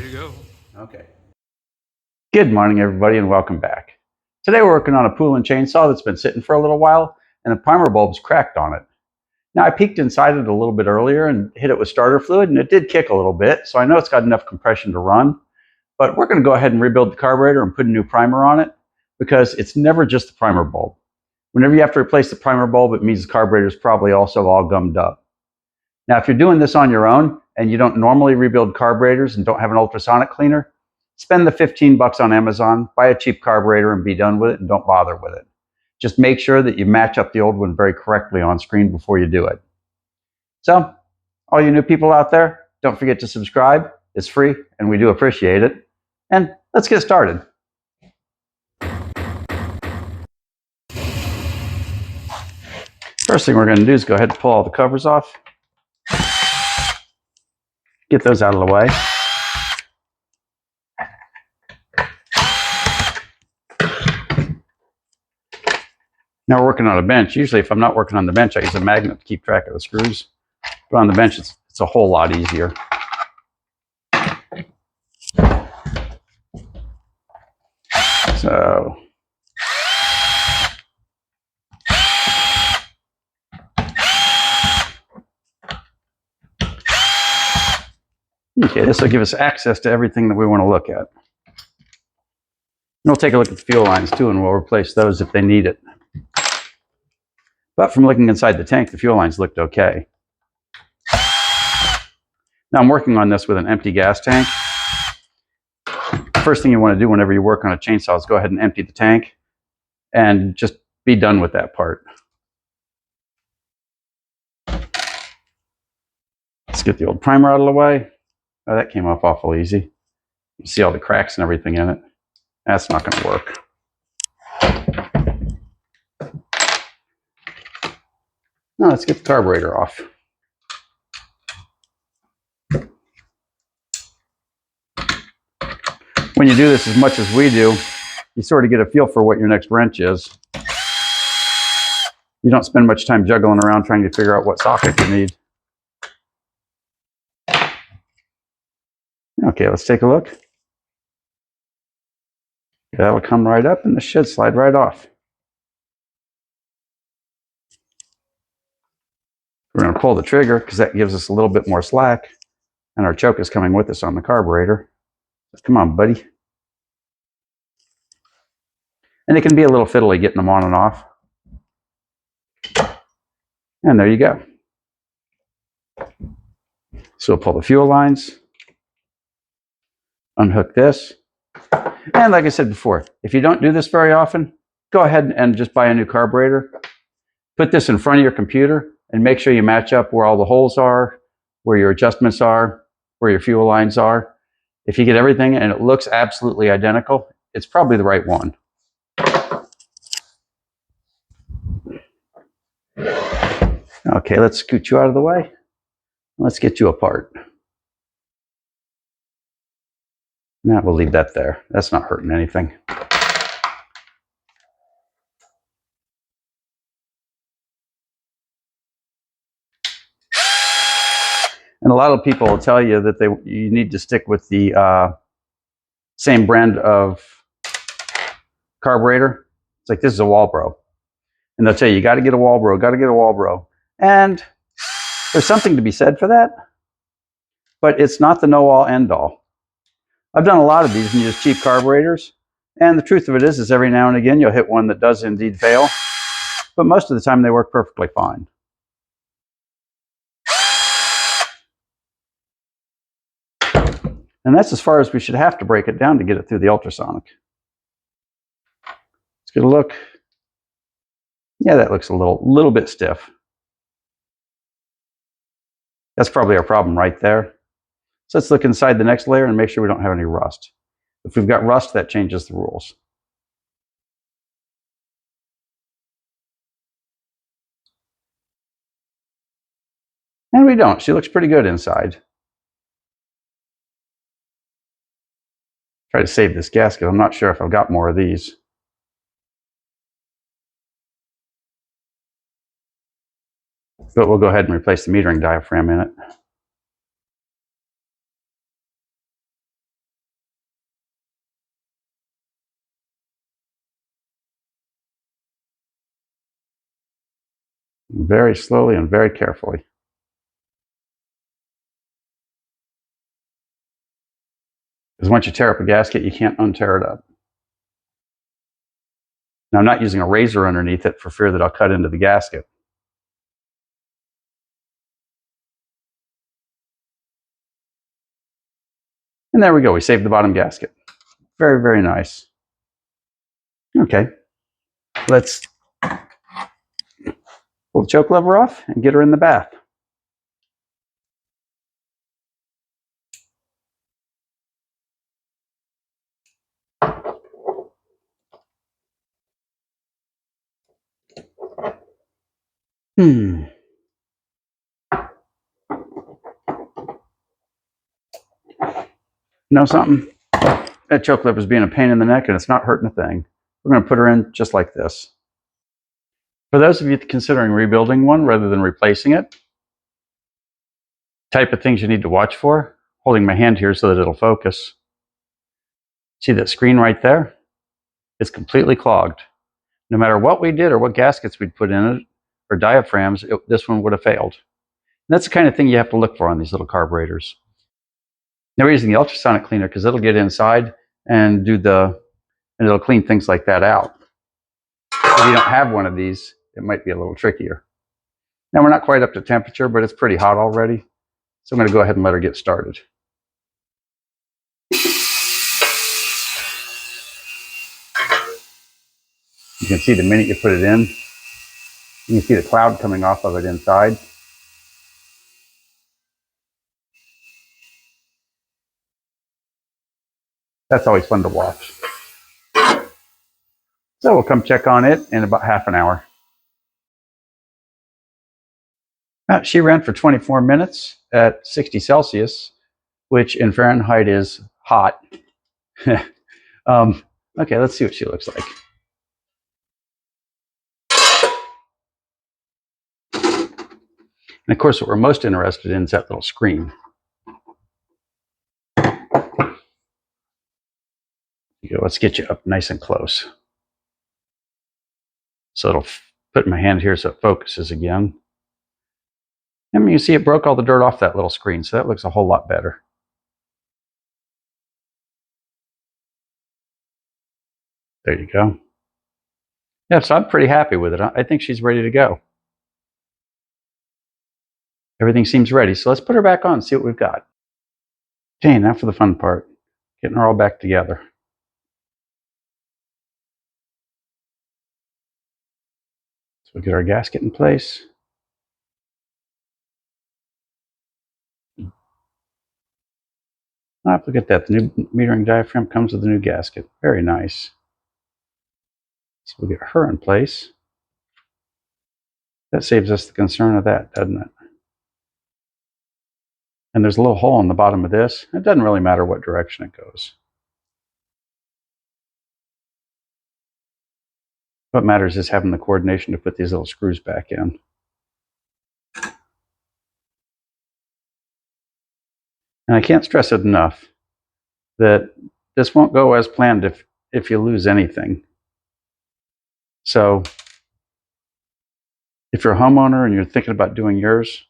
ready to go. Okay. Good morning, everybody, and welcome back. Today we're working on a Poulan chainsaw that's been sitting for a little while, and the primer bulb's cracked on it. Now, I peeked inside it a little bit earlier and hit it with starter fluid, and it did kick a little bit, so I know it's got enough compression to run. But we're going to go ahead and rebuild the carburetor and put a new primer on it, because it's never just the primer bulb. Whenever you have to replace the primer bulb, it means the carburetor is probably also all gummed up. Now, if you're doing this on your own and you don't normally rebuild carburetors and don't have an ultrasonic cleaner, spend the $15 on Amazon, buy a cheap carburetor and be done with it, and don't bother with it. Just make sure that you match up the old one very correctly on screen before you do it. So, all you new people out there, don't forget to subscribe. It's free and we do appreciate it. And let's get started. First thing we're going to do is go ahead and pull all the covers off. Get those out of the way. Now we're working on a bench. Usually if I'm not working on the bench, I use a magnet to keep track of the screws. But on the bench, it's a whole lot easier. So, okay, this will give us access to everything that we want to look at. And we'll take a look at the fuel lines too, and we'll replace those if they need it. But from looking inside the tank, the fuel lines looked okay. Now I'm working on this with an empty gas tank. First thing you want to do whenever you work on a chainsaw is go ahead and empty the tank and just be done with that part. Let's get the old primer out of the way. Oh, that came off awful easy. You see all the cracks and everything in it. That's not going to work. Now let's get the carburetor off. When you do this as much as we do, you sort of get a feel for what your next wrench is. You don't spend much time juggling around trying to figure out what socket you need. Okay, let's take a look. That'll come right up and this should slide right off. We're going to pull the trigger because that gives us a little bit more slack, and our choke is coming with us on the carburetor. Come on, buddy. And it can be a little fiddly getting them on and off. And there you go. So we'll pull the fuel lines, unhook this. And like I said before, if you don't do this very often, go ahead and just buy a new carburetor. Put this in front of your computer and make sure you match up where all the holes are, where your adjustments are, where your fuel lines are. If you get everything and it looks absolutely identical, it's probably the right one. Okay, let's scoot you out of the way. Let's get you apart. Now we'll leave that there. That's not hurting anything. And a lot of people will tell you that you need to stick with the same brand of carburetor. It's like, this is a Walbro. And they'll tell you, you got to get a Walbro, got to get a Walbro. And there's something to be said for that. But it's not the know-all, end-all. I've done a lot of these and use cheap carburetors. And the truth of it is every now and again you'll hit one that does indeed fail. But most of the time they work perfectly fine. And that's as far as we should have to break it down to get it through the ultrasonic. Let's get a look. Yeah, that looks a little bit stiff. That's probably our problem right there. So let's look inside the next layer and make sure we don't have any rust. If we've got rust, that changes the rules. And we don't. She looks pretty good inside. Try to save this gasket. I'm not sure if I've got more of these. But we'll go ahead and replace the metering diaphragm in it. Very slowly and very carefully. Because once you tear up a gasket, you can't untear it up. Now, I'm not using a razor underneath it for fear that I'll cut into the gasket. And there we go. We saved the bottom gasket. Very, very nice. Okay. Let's pull the choke lever off and get her in the bath. Know something? That choke lever is being a pain in the neck and it's not hurting a thing. We're going to put her in just like this. For those of you considering rebuilding one rather than replacing it, type of things you need to watch for. Holding my hand here so that it'll focus. See that screen right there? It's completely clogged. No matter what we did or what gaskets we'd put in it or diaphragms, this one would have failed. And that's the kind of thing you have to look for on these little carburetors. Now we're using the ultrasonic cleaner because it'll get inside and it'll clean things like that out. If you don't have one of these, it might be a little trickier. Now we're not quite up to temperature, but it's pretty hot already. So I'm going to go ahead and let her get started. You can see the minute you put it in, you can see the cloud coming off of it inside. That's always fun to watch. So we'll come check on it in about half an hour. She ran for 24 minutes at 60 Celsius, which in Fahrenheit is hot. Okay, let's see what she looks like. And of course, what we're most interested in is that little screen. Let's get you up nice and close. So it'll put my hand here so it focuses again. And you see it broke all the dirt off that little screen, so that looks a whole lot better. There you go. Yeah, so I'm pretty happy with it. I think she's ready to go. Everything seems ready, so let's put her back on and see what we've got. Okay, now for the fun part, getting her all back together. So we'll get our gasket in place. Ah, look at that, the new metering diaphragm comes with the new gasket. Very nice. So we'll get her in place. That saves us the concern of that, doesn't it? And there's a little hole in the bottom of this. It doesn't really matter what direction it goes. What matters is having the coordination to put these little screws back in. And I can't stress it enough that this won't go as planned if you lose anything. So if you're a homeowner and you're thinking about doing yours,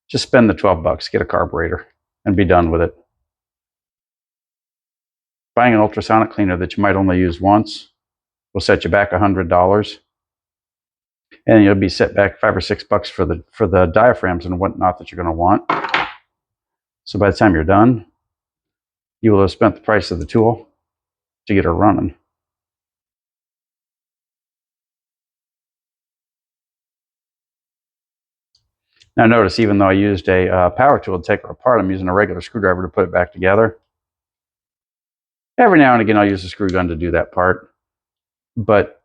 just spend the $12, get a carburetor, and be done with it. Buying an ultrasonic cleaner that you might only use once will set you back $100. And you'll be set back $5 or $6 for the diaphragms and whatnot that you're going to want. So by the time you're done, you will have spent the price of the tool to get her running. Now notice, even though I used a power tool to take her apart, I'm using a regular screwdriver to put it back together. Every now and again I'll use a screw gun to do that part, but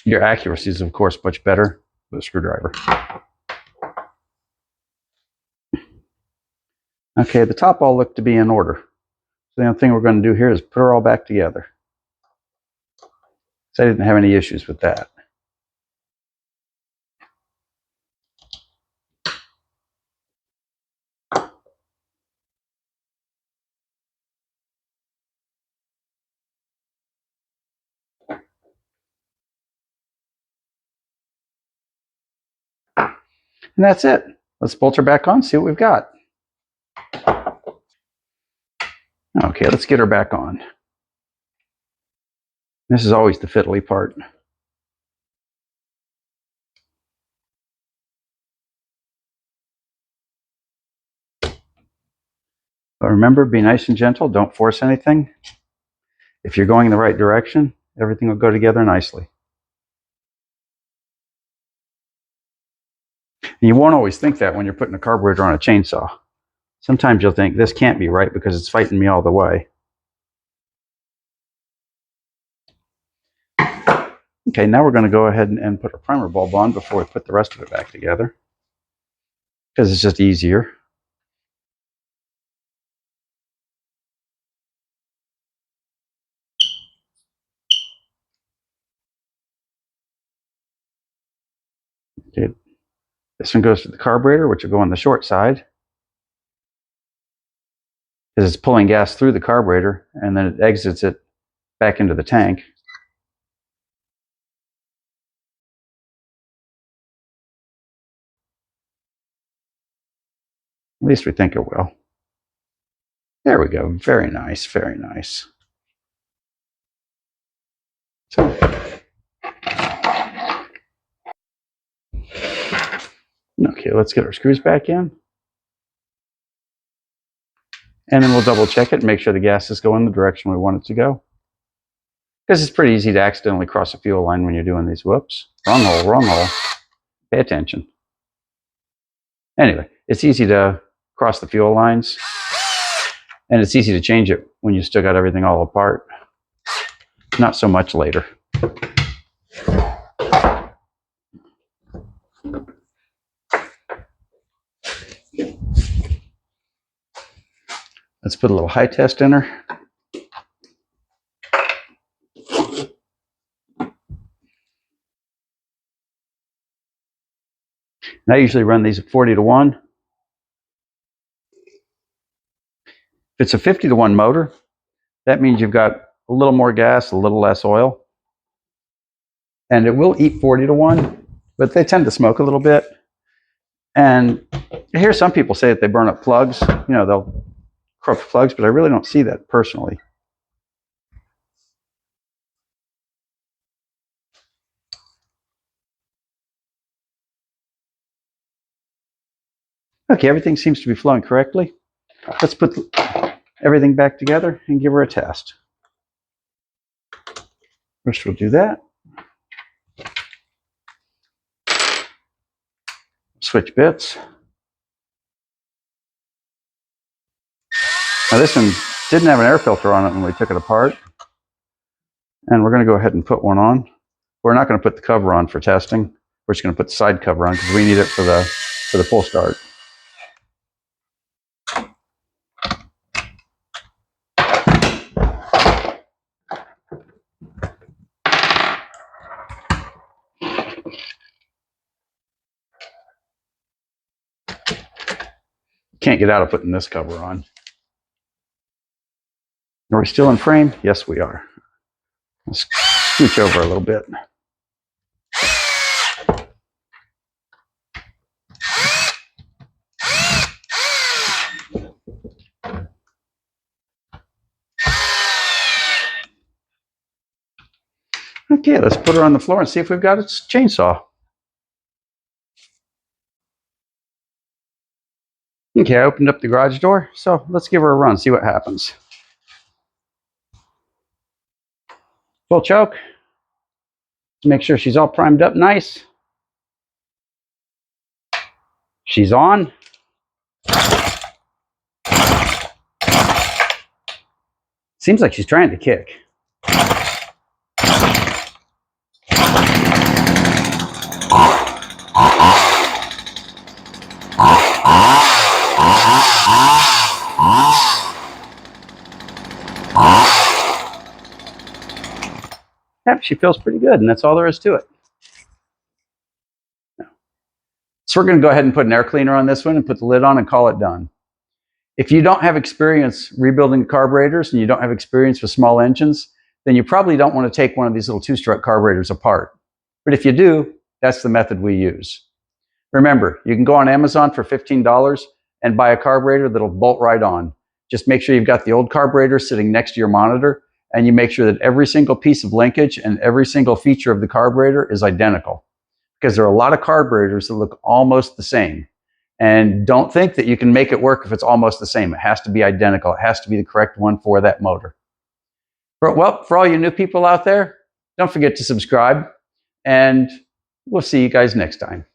your accuracy is of course much better with a screwdriver. Okay, the top all look to be in order. So the only thing we're going to do here is put her all back together. So I didn't have any issues with that. And that's it. Let's bolt her back on, see what we've got. Okay, let's get her back on. This is always the fiddly part. But remember, be nice and gentle. Don't force anything. If you're going in the right direction, everything will go together nicely. And you won't always think that when you're putting a carburetor on a chainsaw. Sometimes you'll think, this can't be right because it's fighting me all the way. Okay, now we're going to go ahead and put a primer bulb on before we put the rest of it back together, because it's just easier. Okay, this one goes to the carburetor, which will go on the short side, because it's pulling gas through the carburetor, and then it exits it back into the tank. At least we think it will. There we go. Very nice, very nice. So, okay, let's get our screws back in. And then we'll double check it and make sure the gas is going the direction we want it to go. Because it's pretty easy to accidentally cross a fuel line when you're doing these. Whoops. Wrong hole, wrong hole. Pay attention. Anyway, it's easy to cross the fuel lines. And it's easy to change it when you still got everything all apart. Not so much later. Let's put a little high test in her. And I usually run these at 40-to-1. If it's a 50-to-1 motor, that means you've got a little more gas, a little less oil. And it will eat 40-to-1, but they tend to smoke a little bit. And I hear some people say that they burn up plugs. You know, they'll corrupt plugs, but I really don't see that personally. Okay, everything seems to be flowing correctly. Let's put everything back together and give her a test. First, we'll do that. Switch bits. Now this one didn't have an air filter on it when we took it apart. And we're going to go ahead and put one on. We're not going to put the cover on for testing. We're just going to put the side cover on because we need it for the full start. Can't get out of putting this cover on. Are we still in frame? Yes, we are. Let's scooch over a little bit. Okay, let's put her on the floor and see if we've got a chainsaw. Okay, I opened up the garage door, so let's give her a run, see what happens. Full choke. Make sure she's all primed up nice. She's on. Seems like she's trying to kick. Yep, she feels pretty good, and that's all there is to it. So we're going to go ahead and put an air cleaner on this one and put the lid on and call it done. If you don't have experience rebuilding carburetors and you don't have experience with small engines, then you probably don't want to take one of these little two-stroke carburetors apart. But if you do, that's the method we use. Remember, you can go on Amazon for $15 and buy a carburetor that'll bolt right on. Just make sure you've got the old carburetor sitting next to your monitor, and you make sure that every single piece of linkage and every single feature of the carburetor is identical. Because there are a lot of carburetors that look almost the same. And don't think that you can make it work if it's almost the same. It has to be identical. It has to be the correct one for that motor. Well, for all you new people out there, don't forget to subscribe, and we'll see you guys next time.